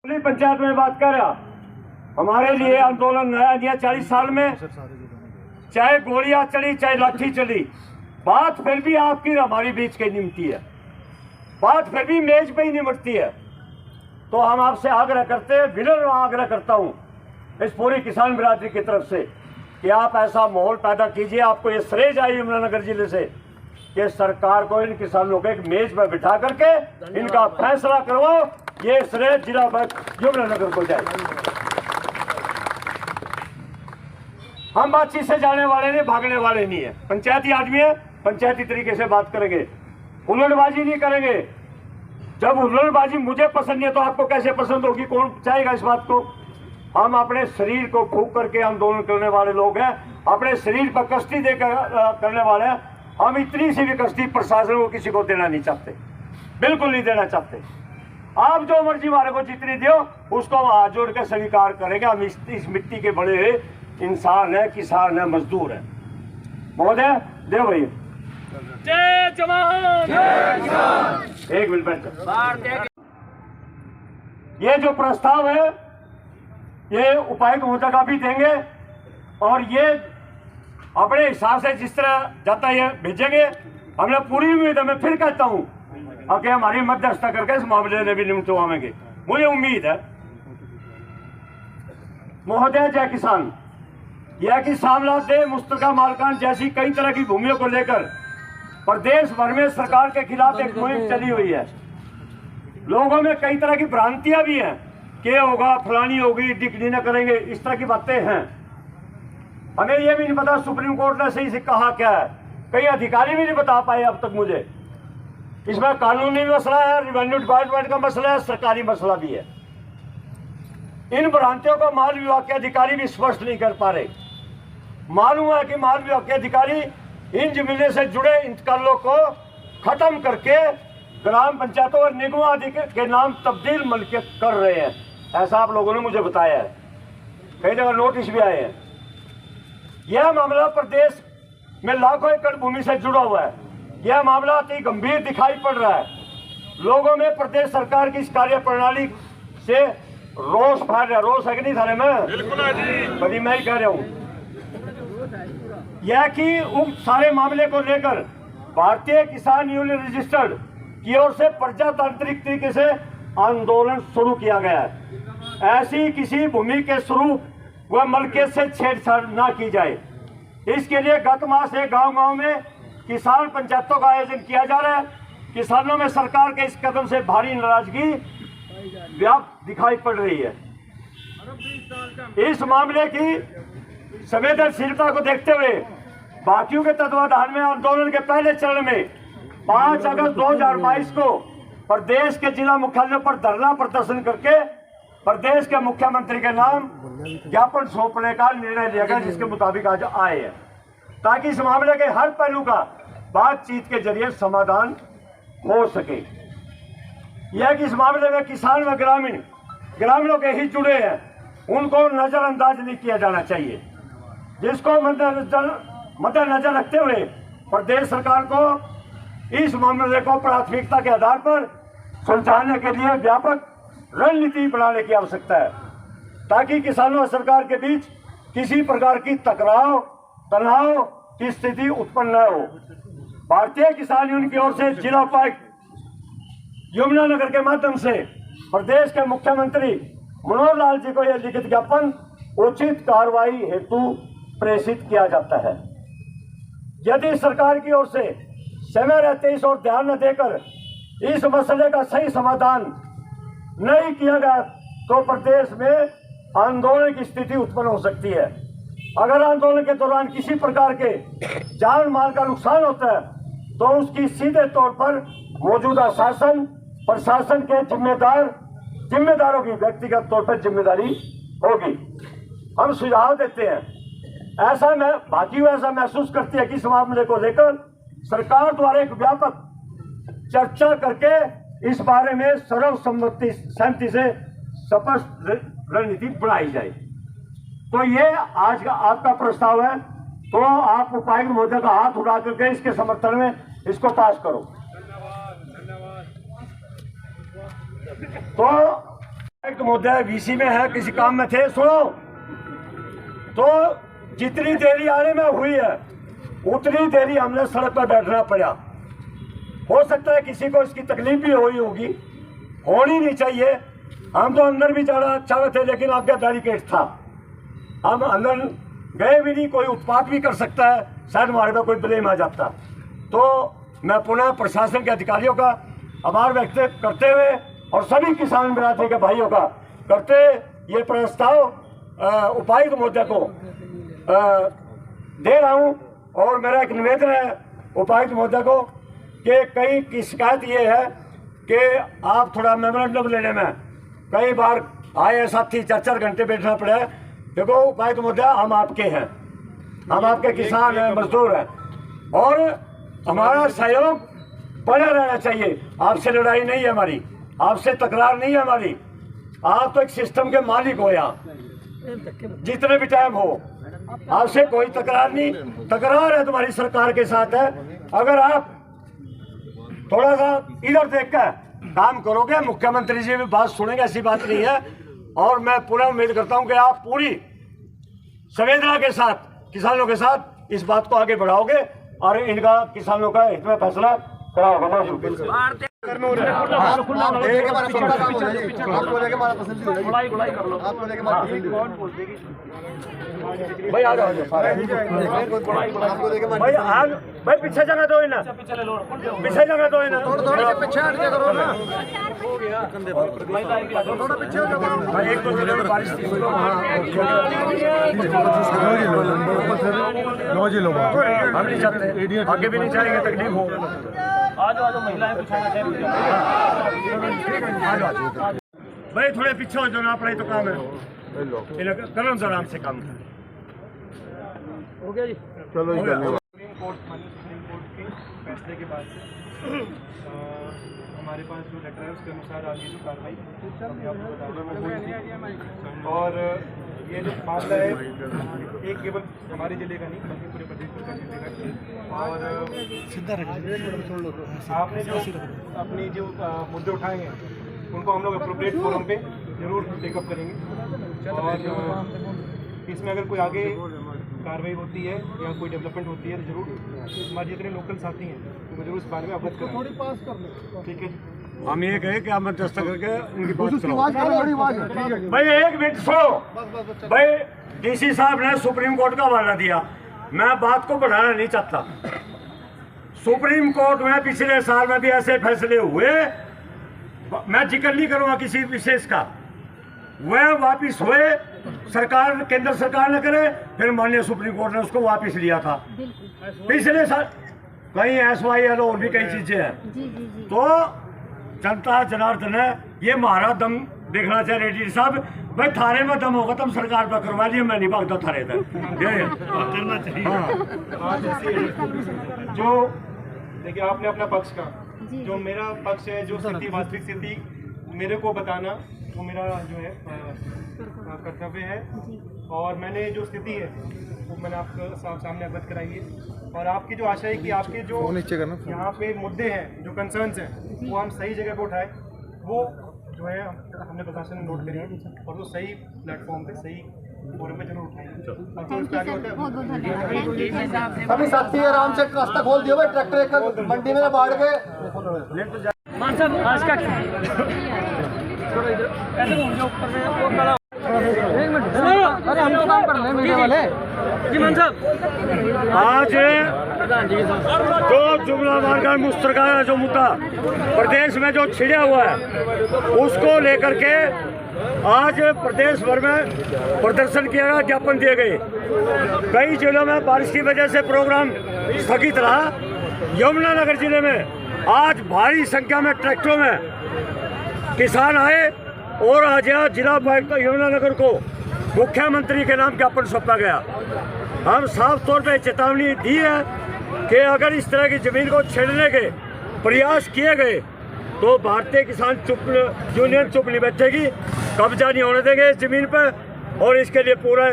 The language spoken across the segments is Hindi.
पंचायत में बात कर रहा, हमारे लिए आंदोलन नया दिया 40 साल में, चाहे गोलियां चली चाहे लाठी चली, बात फिर भी आपकी हमारी बीच की निमती है, बात फिर भी मेज पे ही निमटती है। तो हम आपसे आग्रह करते हैं, विनम्र आग्रह करता हूं इस पूरी किसान बिरादरी की तरफ से कि आप ऐसा माहौल पैदा कीजिए, आपको ये श्रेय चाहिए यमुनानगर जिले से कि सरकार को इन किसानों को एक मेज पर बिठा करके इनका फैसला करवाओ, ये श्रेय जिला यमुनानगर को जाए। हम बातचीत से जाने वाले नहीं, भागने वाले नहीं है, पंचायती आदमी है, पंचायती तरीके से बात करेंगे, हुल्लड़बाजी नहीं करेंगे। जब हुल्लड़बाजी मुझे पसंद नहीं है तो आपको कैसे पसंद होगी? कौन चाहेगा इस बात को? हम अपने शरीर को फूंक करके आंदोलन करने वाले लोग हैं, अपने शरीर पर कष्टी देकर करने वाले हैं। हम इतनी सी भी कष्टी प्रशासन को किसी को देना नहीं चाहते, बिल्कुल नहीं देना चाहते। आप जो मर्जी हमारे को जितनी दो उसको हाथ जोड़ के स्वीकार करेंगे। हम इस मिट्टी के बड़े इंसान है, किसान है, मजदूर है। महोदय देव भाई, जय जवान जय किसान। एक मिनट, ये जो प्रस्ताव है ये उपायुक्त महोदय का भी देंगे और ये अपने हिसाब से जिस तरह जाता है ये भेजेंगे। हमने पूरी उम्मीद है, मैं फिर कहता हूँ कि हमारी मध्यस्थता करके इस मामले में भी निपटवाएंगे, मुझे उम्मीद है। महोदय जय किसान, यह कि सामलादे मुस्तका मालकान जैसी कई तरह की भूमियों को लेकर प्रदेश भर में सरकार के खिलाफ एक मुहिम चली हुई है। लोगों में कई तरह की भ्रांतियां भी हैं कि होगा, फलानी होगी, डिग्री न करेंगे, इस तरह की बातें हैं। हमें यह भी नहीं पता सुप्रीम कोर्ट ने सही से कहा क्या है, कई अधिकारी भी नहीं बता पाए अब तक मुझे। इसमें कानूनी मसला है, रेवेन्यू डिपार्टमेंट का मसला है, सरकारी मसला भी है। इन भ्रांतियों को माल विभाग के अधिकारी भी स्पष्ट नहीं कर पा रहे। मालूम है कि माल विभाग के अधिकारी इन जमीनों से जुड़े इंतकालों को खत्म करके ग्राम पंचायतों और निगमों के नाम तब्दील मलकियत कर रहे हैं, ऐसा आप लोगों ने मुझे बताया है। कई जगह नोटिस भी आए हैं। यह मामला प्रदेश में लाखों एकड़ भूमि से जुड़ा हुआ है। यह मामला अति गंभीर दिखाई पड़ रहा है। लोगों में प्रदेश सरकार की इस कार्य प्रणाली से रोष फैल रहा है। रोष है कि नहीं थाने में? बिल्कुल, बड़ी मैं ही कह रहा हूँ। यह कि उक्त सारे मामले को लेकर भारतीय किसान यूनियन रजिस्टर्ड की ओर से प्रजातांत्रिक तरीके से आंदोलन शुरू किया गया है। ऐसी किसी भूमि के स्वरूप व मलकियत से छेड़छाड़ न की जाए, इसके लिए गत माह से गांव-गांव में किसान पंचायतों का आयोजन किया जा रहा है। किसानों में सरकार के इस कदम से भारी नाराजगी व्याप्त दिखाई पड़ रही है। इस मामले की संवेदनशीलता को देखते हुए बाकियों के तत्वाधान में आंदोलन के पहले चरण में 5 अगस्त 2022 को प्रदेश के जिला मुख्यालयों पर धरना प्रदर्शन करके प्रदेश के मुख्यमंत्री के नाम ज्ञापन सौंपने का निर्णय लिया गया, जिसके मुताबिक आज आए हैं, ताकि इस मामले के हर पहलू का बातचीत के जरिए समाधान हो सके। यह कि इस मामले में किसान व ग्रामीणों के ही जुड़े हैं, उनको नजरअंदाज नहीं किया जाना चाहिए, जिसको मद्देनजर रखते हुए प्रदेश सरकार को इस मामले को प्राथमिकता के आधार पर सुलझाने के लिए व्यापक रणनीति बनाने की आवश्यकता है, ताकि किसानों और सरकार के बीच किसी प्रकार की टकराव तनाव की स्थिति उत्पन्न न हो। भारतीय किसान यूनियन की ओर से जिला उपायुक्त यमुनानगर के माध्यम से प्रदेश के मुख्यमंत्री मनोहर लाल जी को यह लिखित ज्ञापन उचित कार्रवाई हेतु प्रेषित किया जाता है। यदि सरकार की ओर से समय रहते इस ओर ध्यान न देकर इस मसले का सही समाधान नहीं किया गया तो प्रदेश में आंदोलन की स्थिति उत्पन्न हो सकती है। अगर आंदोलन के दौरान किसी प्रकार के जान माल का नुकसान होता है तो उसकी सीधे तौर पर मौजूदा शासन प्रशासन के जिम्मेदारों की व्यक्तिगत तौर पर जिम्मेदारी होगी। हम सुझाव देते हैं, बाकी ऐसा महसूस करती है कि इस मामले को लेकर सरकार द्वारा एक व्यापक चर्चा करके इस बारे में सहमति से स्पष्ट रणनीति बनाई जाए। तो ये आज का आपका प्रस्ताव है, तो आप उपायुक्त महोदय का हाथ उठा करके इसके समर्थन में इसको पास करो। तो एक मुद्दा वीसी में है, किसी काम में थे, सुनो तो जितनी देरी आने में हुई है उतनी देरी हमने सड़क पर बैठना पड़ा। हो सकता है किसी को इसकी तकलीफ भी हुई होगी, होनी नहीं चाहिए। हम तो अंदर भी जाना चाह रहे थे लेकिन आगे बैरिकेड था, हम अंदर गए भी नहीं। कोई उत्पात भी कर सकता है, शायद हमारे पे कोई ब्लेम आ जाता। तो मैं पुनः प्रशासन के अधिकारियों का आभार व्यक्त करते हुए और सभी किसान बिरादरी के भाइयों का करते ये प्रस्ताव उपायुक्त महोदय को दे रहा हूँ। और मेरा एक निवेदन है उपायुक्त महोदय को कि कई की शिकायत ये है कि आप थोड़ा मेमोरेंडम लेने में कई बार आए साथी 4-4 घंटे बैठना पड़े। देखो उपायुक्त महोदय, हम आपके हैं, हम आपके किसान हैं, मजदूर हैं और हमारा सहयोग बना रहना चाहिए। आपसे लड़ाई नहीं है हमारी, आपसे तकरार नहीं है हमारी। आप तो एक सिस्टम के मालिक हो, यहाँ जितने भी टाइम हो आपसे कोई तकरार नहीं। तकरार है तुम्हारी सरकार के साथ है। अगर आप थोड़ा सा इधर देख कर काम करोगे, मुख्यमंत्री जी भी बात सुनेंगे, ऐसी बात नहीं है। और मैं पूरा उम्मीद करता हूं कि आप पूरी संवेदना के साथ किसानों के साथ इस बात को आगे बढ़ाओगे और इनका किसानों का हित में फैसला कराओगे। भाई आ जाओ भाई, आज भाई पीछे जगह दो ना, पीछे जगह दो ना, पीछे हट के करो ना। थोड़ा पीछे हो जाओ भाई, एक तो जगह बारिश थी हम नहीं चाहते, आगे भी नहीं चाहेंगे, तकलीफ हो। आज महिलाएं कुछ भाई थोड़े पीछे हो जाना पड़े तो काम है, कलम से आराम से काम हो गया जी। चलो धन्यवाद। सुप्रीम कोर्ट के फैसले के बाद हमारे पास जो लेटर है उसके अनुसार आगे जो कार्रवाई हमने आपको बताया। और ये जो मामला है एक केवल हमारे जिले का नहीं बल्कि पूरे प्रदेश का जिले का। और आपने जो अपनी जो मुद्दे उठाए हैं उनको हम लोग अप्रोप्रिएट फोरम पे जरूर टेकअप करेंगे। और इसमें अगर कोई आगे कार्रवाई होती है या कोई डेवलपमेंट होती है तो जरूर हमारे जितने लोकल साथी हैं तो जरूर इस बारे में अवगत करें। ठीक है, हम ये कहे कि आप मध्यस्थ करके उनकी बात करो। भाई एक मिनट सुनो भाई, डीसी साहब ने सुप्रीम कोर्ट का हवाला दिया, मैं बात को बढ़ाना नहीं चाहता। सुप्रीम कोर्ट में पिछले साल में भी ऐसे फैसले हुए, मैं जिक्र नहीं करूंगा किसी विशेष का, वह वापिस हुए, सरकार केंद्र सरकार ने करे, फिर माननीय सुप्रीम कोर्ट ने उसको वापस लिया था पिछले साल। कहीं SYL और भी कई चीजें हैं। तो जनता जनार्दन है, ये हमारा दम देखना चाहिए। रेड्डी साहब भाई थारे में दम होगा तुम सरकार पर करवा लिया, मैं नहीं भागता थारे तक करना चाहिए। जो देखिए आपने अपना पक्ष का, जो मेरा पक्ष है, जो स्थिति वास्तविक स्थिति मेरे को बताना वो मेरा जो है कर्तव्य है। और मैंने जो स्थिति है वो मैंने आपको सामने अवगत कराई है। और आपकी जो आशा है कि आपके जो यहाँ पे मुद्दे हैं, जो कंसर्न्स हैं, वो हम सही जगह पे उठाए, वो जो है हमने प्रशासन में नोट करी है और वो सही प्लेटफॉर्म पे सही फोरम पे जरूर उठाएंगे। अभी साथी आराम से रास्ता खोल दिया भाई, ट्रैक्टर एक मंडी में बाढ़ के। मान साहब आज का ऐसे घूम जाओ ऊपर में वो खड़ा। एक मिनट, अरे हम तो काम कर रहे हैं मीडिया वाले जी। मान साहब आज जो जुमला मार्ग मुश्तरका जो मुद्दा प्रदेश में जो छिड़ा हुआ है उसको लेकर के आज प्रदेश भर में प्रदर्शन किया गया, ज्ञापन दिए गए। कई जिलों में बारिश की वजह से प्रोग्राम स्थगित रहा। यमुनानगर जिले में आज भारी संख्या में ट्रैक्टरों में किसान आए और आज यहाँ जिला उपायुक्त यमुनानगर को मुख्यमंत्री के नाम ज्ञापन सौंपा गया। हम साफ तौर पर चेतावनी दी है कि अगर इस तरह की जमीन को छेड़ने के प्रयास किए गए तो भारतीय किसान यूनियन चुप नहीं बैठेगी, कब्जा नहीं होने देंगे इस जमीन पर और इसके लिए पूरा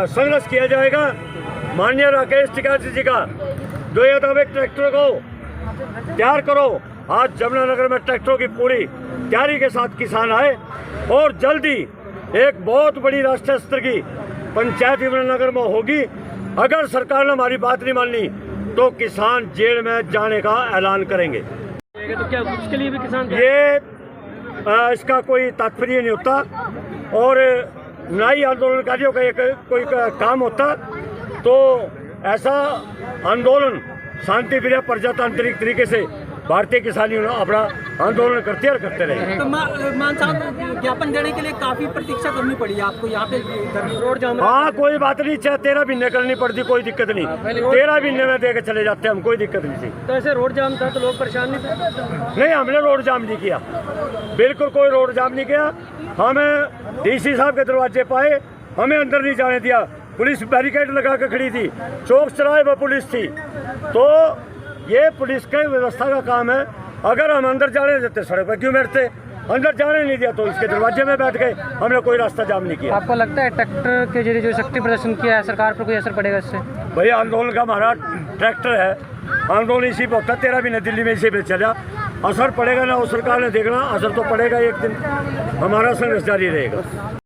संघर्ष किया जाएगा। माननीय राकेश टिकायत जी का जो ये ट्रैक्टर को तैयार करो, आज यमुनानगर में ट्रैक्टरों की पूरी तैयारी के साथ किसान आए और जल्दी एक बहुत बड़ी राष्ट्रीय स्तर की पंचायत विमलनगर में होगी। अगर सरकार ने हमारी बात नहीं मानी तो किसान जेल में जाने का ऐलान करेंगे। तो क्या उसके लिए भी किसान ये इसका कोई तात्पर्य नहीं होता और ना ही आंदोलनकारियों का एक कोई काम होता। तो ऐसा आंदोलन शांति प्रिय प्रजातांत्रिक तरीके से भारतीय किसान यूनियन अपना आंदोलन करते और करते रहे। तो मान साहब ज्ञापन देने के लिए काफी प्रतीक्षा करनी पड़ी आपको यहाँ पे रोड जाम। हाँ कोई बात नहीं, चाहे 13 महीने करनी पड़ती कोई दिक्कत नहीं, 13 महीने में दे के चले जाते हम, कोई दिक्कत नहीं थी। तो ऐसे रोड जाम था तो लोग परेशान नहीं थे? नहीं, हमने रोड जाम नहीं किया, बिल्कुल कोई रोड जाम नहीं किया। हमें डीसी साहब के दरवाजे पाए, हमें अंदर नहीं जाने दिया, पुलिस बैरिकेड लगा के खड़ी थी, चौक चौराहे पर पुलिस थी। तो ये पुलिस के व्यवस्था का काम है। अगर हम अंदर जाने देते सड़क पर क्यों बैठते, अंदर जाने नहीं दिया तो इसके दरवाजे में बैठ गए, हमने कोई रास्ता जाम नहीं किया। आपको लगता है ट्रैक्टर के जरिए जो शक्ति प्रदर्शन किया है सरकार पर कोई असर पड़ेगा इससे? भाई आंदोलन का हमारा ट्रैक्टर है, आंदोलन इसी पर होता, 13 महीने दिल्ली में इसी पे चला। असर पड़ेगा ना, उस सरकार ने देखना, असर तो पड़ेगा, एक दिन हमारा संघर्ष जारी रहेगा।